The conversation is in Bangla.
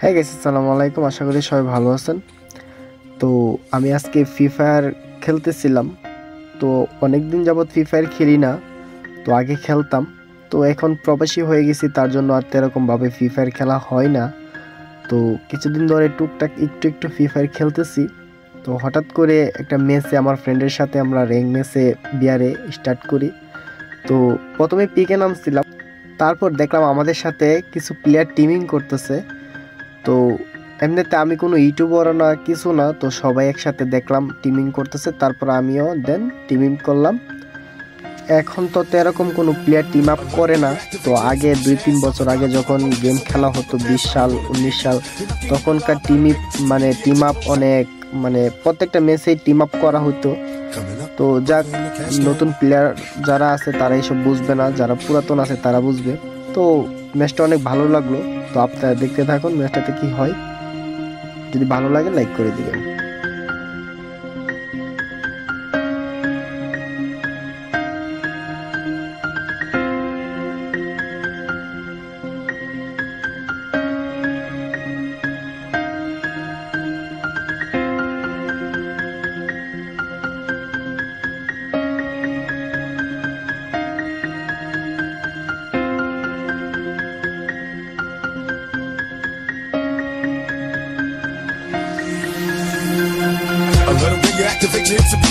হ্যাঁ গাইস, আসসালামু আলাইকুম। আশা করি সবাই ভালো আছেন। তো আমি আজকে ফ্রি ফায়ার খেলতেছিলাম। তো অনেকদিন যাবৎ ফ্রি ফায়ার খেলি না। তো আগে খেলতাম, তো এখন প্রবাসী হয়ে গেছি, তার জন্য আর এরকমভাবে ফ্রি ফায়ার খেলা হয় না। তো কিছুদিন ধরে টুকটাক একটু একটু ফ্রি ফায়ার খেলতেছি। তো হঠাৎ করে একটা মেসে আমার ফ্রেন্ডের সাথে আমরা র্যাঙ্ক মেসে বিয়ারে স্টার্ট করি। তো প্রথমে পিকে নামছিলাম, তারপর দেখলাম আমাদের সাথে কিছু প্লেয়ার টিমিং করতেছে। তো এমনিতে আমি কোনো ইউটিউবার না, কিছু না, তো সবাই একসাথে দেখলাম টিমিং করতেছে, তারপর আমিও দেন টিমিং করলাম। এখন তো এরকম কোনো প্লেয়ার টিম আপ করে না। তো আগে 2-3 বছর আগে যখন গেম খেলা হতো, 20 সাল 19 সাল, তখনকার টিম আপ অনেক, প্রত্যেকটা ম্যাচেই টিম আপ করা হতো। তো যাক, নতুন প্লেয়ার যারা আছে তারা এইসব বুঝবে না, যারা পুরাতন আছে তারা বুঝবে। তো ম্যাচটা অনেক ভালো লাগলো। তো আপনারা দেখতে থাকুন ম্যাচটাতে কি হয়। যদি ভালো লাগে লাইক করে দিবেন। A little radioactive ignorance to be